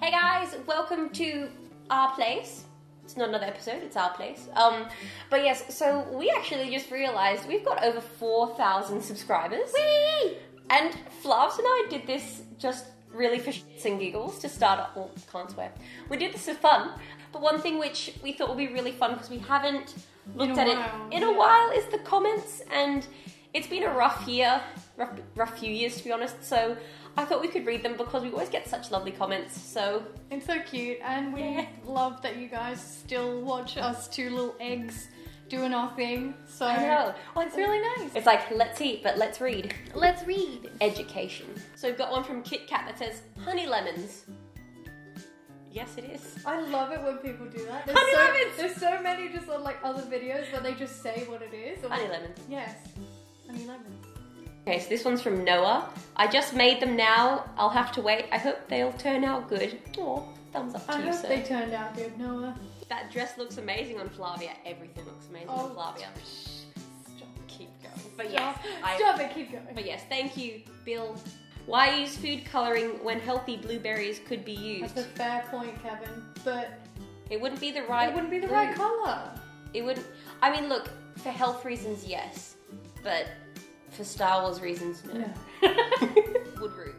Hey guys, welcome to our place. It's not another episode, it's our place. But yes, so we actually just realised we've got over 4,000 subscribers. Whee! And Flavs and I did this just really for shits and giggles to start up. Well, can't swear. We did this for fun. But one thing which we thought would be really fun because we haven't looked at it in a while is the comments, and it's been a rough few years to be honest. So I thought we could read them because we always get such lovely comments. So it's so cute, and we love that you guys still watch us two little eggs doing our thing. So I know. Well, it's really nice. It's like, let's eat, but let's read. Let's read. Education. So we've got one from Kit Kat that says, honey lemons. Yes, it is. I love it when people do that. There's so many just on like other videos where they just say what it is. Honey lemons. Yes. Honey lemons. Okay, so this one's from Noah. I just made them now. I'll have to wait. I hope they'll turn out good. Aw, thumbs up to you, I hope sir. they turned out good, Noah. That dress looks amazing on Flavia. Everything looks amazing on Flavia. Stop. Keep going. But yes, Stop it, keep going. But yes, thank you, Bill. Why use food colouring when healthy blueberries could be used? That's a fair point, Kevin. But it wouldn't be the right. It wouldn't be the right colour. It wouldn't. I mean, look, for health reasons, yes, but for Star Wars reasons, no. Woodroot.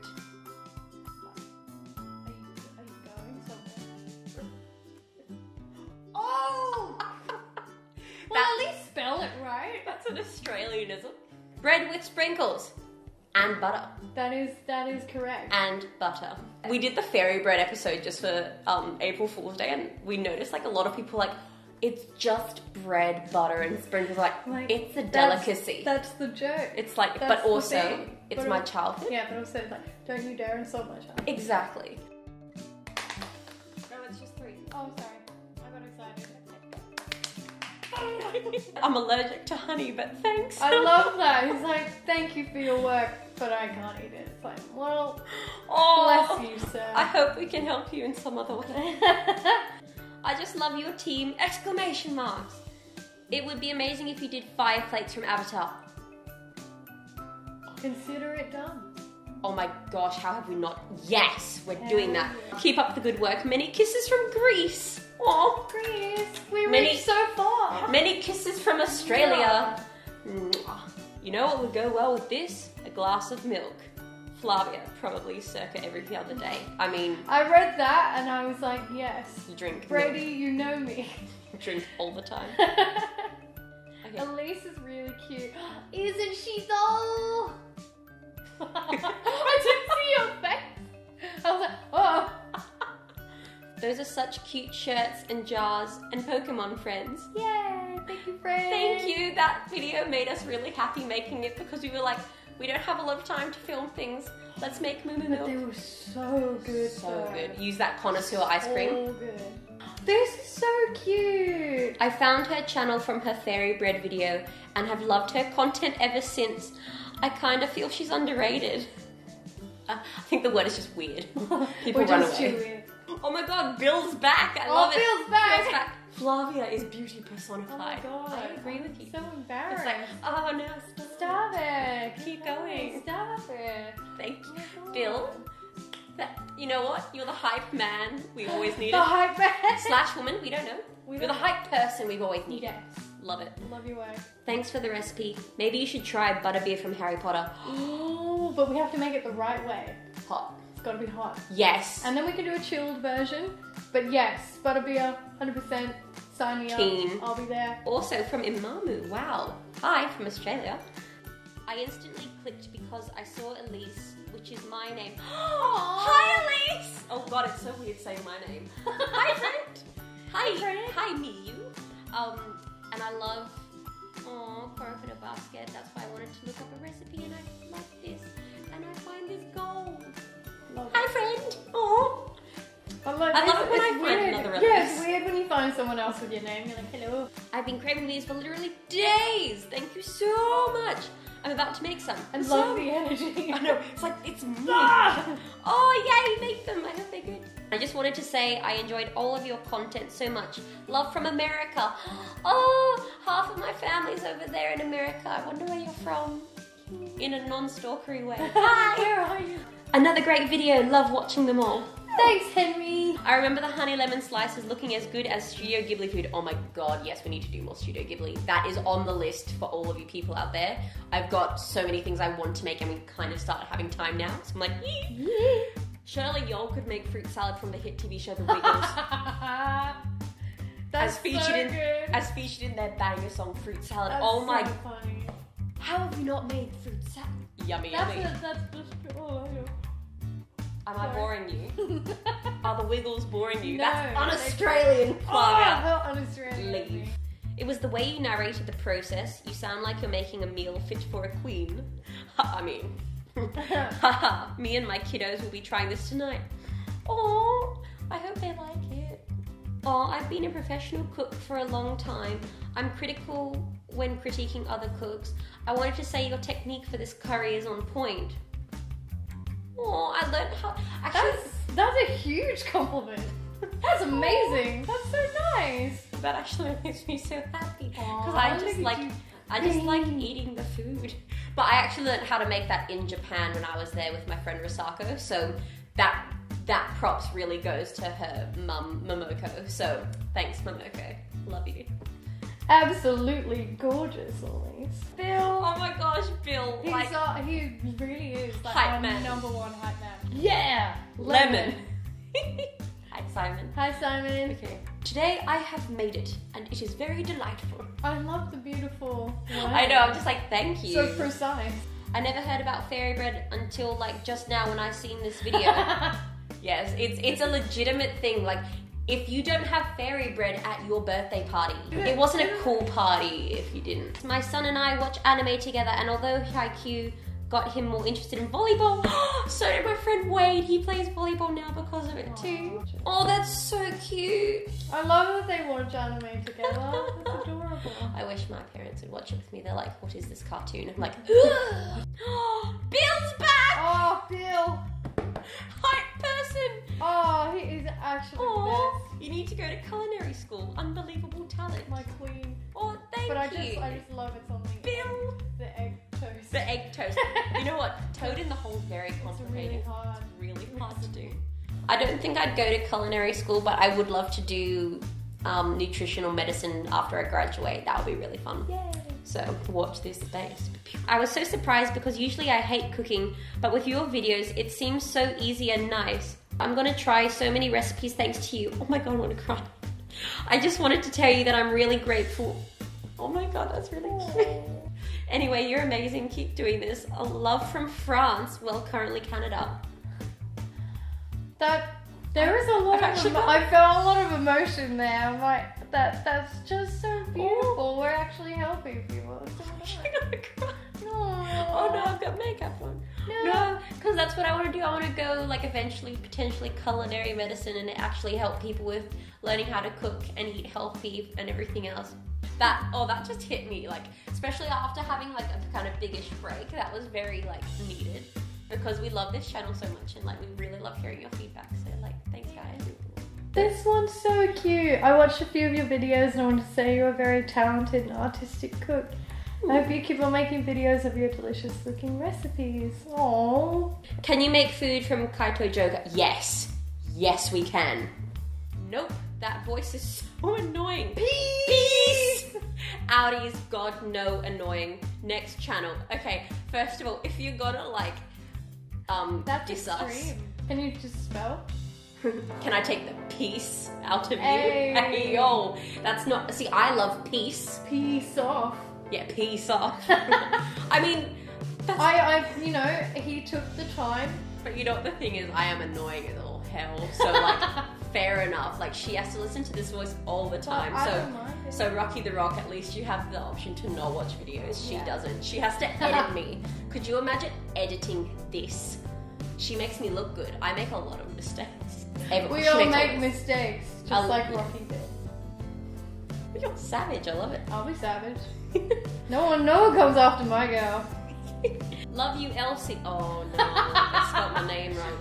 Are you going somewhere? Oh! Well, at least spell it right. That's an Australianism. Bread with sprinkles. And butter. That is correct. And butter. We did the fairy bread episode just for April Fool's Day, and we noticed like a lot of people like, it's just bread, butter, and sprinkles. Like it's a delicacy. That's the joke. It's like, that's but also, it's but my childhood. Yeah, but also like, don't you dare insult my child. Exactly. No, it's just 3. Oh, sorry. I got excited. I'm allergic to honey, but thanks. I love that. He's like, thank you for your work, but I can't eat it. It's like, well, bless you, sir. I hope we can help you in some other way. I just love your team! Exclamation marks. It would be amazing if you did fire plates from Avatar. Consider it done. Oh my gosh, how have we not? Yes, we're doing that. Keep up the good work. Many kisses from Greece. Oh, Greece. We reached so far. Many kisses from Australia. Yeah. You know what would go well with this? A glass of milk. Flavia, probably circa every other day. I mean, I read that and I was like, yes. You drink Brady, milk. you know me. Drink all the time. Okay. Elise is really cute. Isn't she though? I didn't see your face. I was like, oh. Those are such cute shirts and jars and Pokemon friends. Yay, thank you, friends. Thank you. That video made us really happy making it because we were like, we don't have a lot of time to film things. Let's make Moo Moo Milk. But they were so good. So good. Use that connoisseur ice cream. So good. This is so cute. I found her channel from her fairy bread video and have loved her content ever since. I kind of feel she's underrated. I think the word is just weird. People run away. Too weird. Oh my god, Bill's back! I love it. Bill's back! Bill's back! Flavia is beauty personified. Oh my god. I agree with you. So embarrassed. It's like, oh no, stop it. Keep going. Stop it. Thank you. Oh Bill, you know what? You're the hype man we've always needed. The hype man. / woman, we don't know. You're the hype person we've always needed. Yes. Love it. Love your way. Thanks for the recipe. Maybe you should try butterbeer from Harry Potter. Ooh, but we have to make it the right way. Hot. It's got to be hot. Yes. And then we can do a chilled version. But yes, butterbeer, 100%. Sign me Keen. up. I'll be there. Also from Imamu. Wow. Hi from Australia. I instantly clicked because I saw Elise, which is my name. Hi Elise! Oh god, it's so weird saying my name. Hi friend. Hi friend. Hi me you. And I love coconut basket. That's why I wanted to look up a recipe and I like this. And I find this gold. Hi friend. Oh. I love it when I find another Elise. Yeah, it's weird when you find someone else with your name. You're like, hello. I've been craving these for literally days. Thank you so much. I'm about to make some. I love the energy. I know. It's like, it's me. Oh, yay, make them. I hope they're good. I just wanted to say I enjoyed all of your content so much. Love from America. Oh, half of my family's over there in America. I wonder where you're from. In a non-stalkery way. Hi. Where are you? Another great video. Love watching them all. Thanks, Henry. I remember the honey lemon slices looking as good as Studio Ghibli food. Oh my god, yes, we need to do more Studio Ghibli. That is on the list for all of you people out there. I've got so many things I want to make and we kind of started having time now. So I'm like, surely y'all could make fruit salad from the hit TV show The Wiggles. That's featured so in, good. as featured in their banger song Fruit Salad. That's oh my, so funny. how have you not made fruit salad? Yummy, That's yummy. just, oh, Am I boring you? Are the Wiggles boring you? No, That's un-Australian, Flavia. how un-Australian. Leave. It was the way you narrated the process. You sound like you're making a meal fit for a queen. I mean, me and my kiddos will be trying this tonight. Oh, I hope they like it. Oh, I've been a professional cook for a long time. I'm critical when critiquing other cooks. I wanted to say your technique for this curry is on point. Oh, I learned how. Actually, That's a huge compliment. That's amazing. That's so nice. that actually makes me so happy because Aw, I look just at like you. eating the food. But I actually learned how to make that in Japan when I was there with my friend Risako. So that props really goes to her mum Momoko. So thanks, Momoko. Love you. Absolutely gorgeous, Elise. Bill. Oh my gosh, Bill. He really is like Hype our man. number one hype man. Yeah. Lemon. Hi, Simon. Hi, Simon. Okay. Today I have made it, and it is very delightful. I love the beautiful. I know. I'm just like, thank you. So precise. I never heard about fairy bread until like just now when I seen this video. Yes, it's a legitimate thing. Like, if you don't have fairy bread at your birthday party, it wasn't a cool party if you didn't. My son and I watch anime together, and although Haikyuu got him more interested in volleyball, so did my friend Wade. He plays volleyball now because of it too. Oh, that's so cute. I love that they watch anime together. That's adorable. I wish my parents would watch it with me. They're like, what is this cartoon? I'm like, Bill's back! Oh, Bill. Hype person! Oh, he is actually Oh, the you need to go to culinary school. Unbelievable talent. best. My queen. Oh, thank But I you. just love it on the Bill. The egg toast. The egg toast. You know what? Toad in the hole is very It's complicated. really hard. It's really hard to do. I don't think I'd go to culinary school, but I would love to do nutritional medicine after I graduate. That would be really fun. Yay. So watch this space. I was so surprised because usually I hate cooking, but with your videos, it seems so easy and nice. I'm gonna try so many recipes thanks to you. Oh my god, I want to cry. I just wanted to tell you that I'm really grateful. Oh my god, that's really cute. Anyway, you're amazing. Keep doing this. A love from France. Well, currently Canada. There is a lot I've actually of I felt a lot of emotion there. I'm like, that's just so beautiful. We're actually helping people. It's so I'm gonna cry. nice. Oh no, I've got makeup on. No, because that's what I want to do. I want to go like eventually, potentially culinary medicine and actually help people with learning how to cook and eat healthy and everything else. That just hit me, like, especially after having like a kind of biggish break. That was very like needed because we love this channel so much and like we really love hearing your feedback. So like, thanks guys. This one's so cute. I watched a few of your videos and I want to say you're a very talented and artistic cook. I hope you keep on making videos of your delicious looking recipes. Aww. Can you make food from Kaito Joker? Yes. Yes, we can. Nope. That voice is so annoying. Peace! Outies, God, no, annoying. Next channel. Okay, first of all, if you're gonna like, That's diss us, extreme. Can you just spell? can I take the peace out of Hey. you? Hey, yo. That's not, see, I love peace. Peace off. Yeah, peace off. I mean, that's... you know, he took the time. But you know what the thing is, I am annoying as all hell. So like, fair enough. Like she has to listen to this voice all the time. Well, I don't mind it. So Rocky the Rock, at least you have the option to not watch videos. She Yeah. doesn't. She has to edit me. Could you imagine editing this? She makes me look good. I make a lot of mistakes. We She all makes make all- mistakes, just I'll- like yeah. Rocky did. You're savage. I love it. I'll be savage. No one comes after my girl. Love you, Elsie. Oh no, I spelled my name wrong.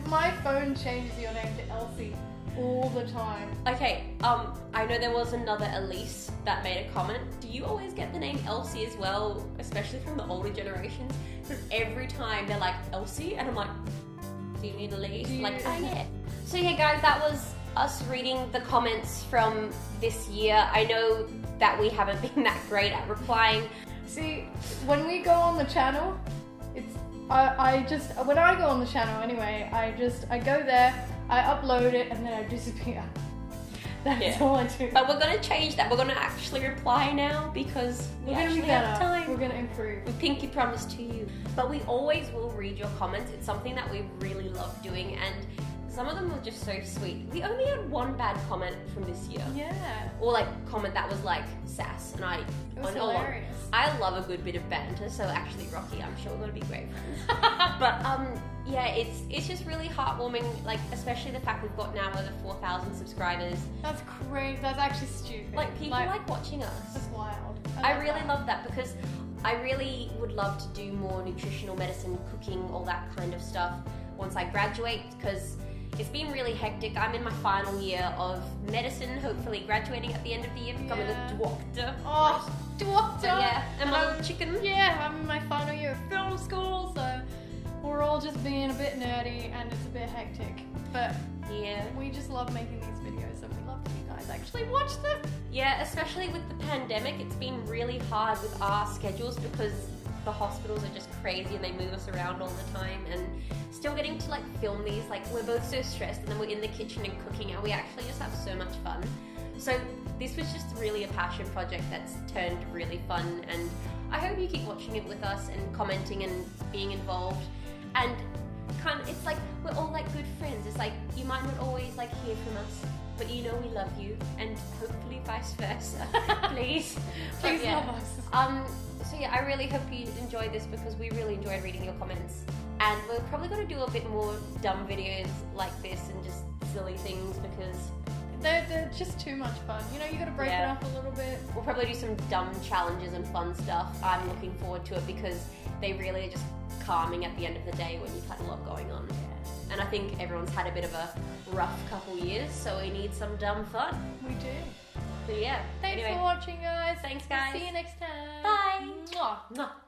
My phone changes your name to Elsie all the time. Okay, I know there was another Elise that made a comment. Do you always get the name Elsie as well, especially from the older generations? Because every time they're like, Elsie? And I'm like, do you need Elise? Like, oh yeah. So yeah, guys, that was us reading the comments from this year. I know that we haven't been that great at replying. See, when we go on the channel, it's when I go on the channel anyway, I go there, I upload it, and then I disappear. That's all I do. But we're gonna change that. We're gonna actually reply now because we actually have time. We're gonna improve. We pinky promise to you. But we always will read your comments. It's something that we really love doing, and some of them were just so sweet. We only had one bad comment from this year. Yeah. Or like comment that was like sass, and it was hilarious. I love a good bit of banter, so actually, Rocky, I'm sure we're gonna be great friends. But yeah, it's just really heartwarming, like especially the fact we've got now over 4,000 subscribers. That's crazy. That's actually stupid. Like people like watching us. That's wild. I really love that because I really would love to do more nutritional medicine, cooking, all that kind of stuff once I graduate, because it's been really hectic. I'm in my final year of medicine, hopefully graduating at the end of the year, becoming a doctor. Oh, doctor! But yeah, and my little chicken. Yeah, I'm in my final year of film school, so we're all just being a bit nerdy and it's a bit hectic. But yeah, we just love making these videos and we love that you guys actually watch them. Yeah, especially with the pandemic, it's been really hard with our schedules because the hospitals are just crazy and they move us around all the time, and still getting to like film these, like we're both so stressed and then we're in the kitchen and cooking and we actually just have so much fun. So this was just really a passion project that's turned really fun, and I hope you keep watching it with us and commenting and being involved. And kind of, it's like we're all like good friends. It's like you might not always like hear from us, but you know we love you, and hopefully vice versa. Please Love us. So yeah, I really hope you enjoyed this because we really enjoyed reading your comments, and we're probably going to do a bit more dumb videos like this and just silly things because they're just too much fun. You know, you got to break it up a little bit. We'll probably do some dumb challenges and fun stuff. I'm looking forward to it because they really are just calming at the end of the day when you've had a lot going on. Yeah. And I think everyone's had a bit of a rough couple years, so we need some dumb fun. We do. But yeah. Thanks for watching, guys. Thanks, guys. See you next time. Bye. Mwah. Mwah.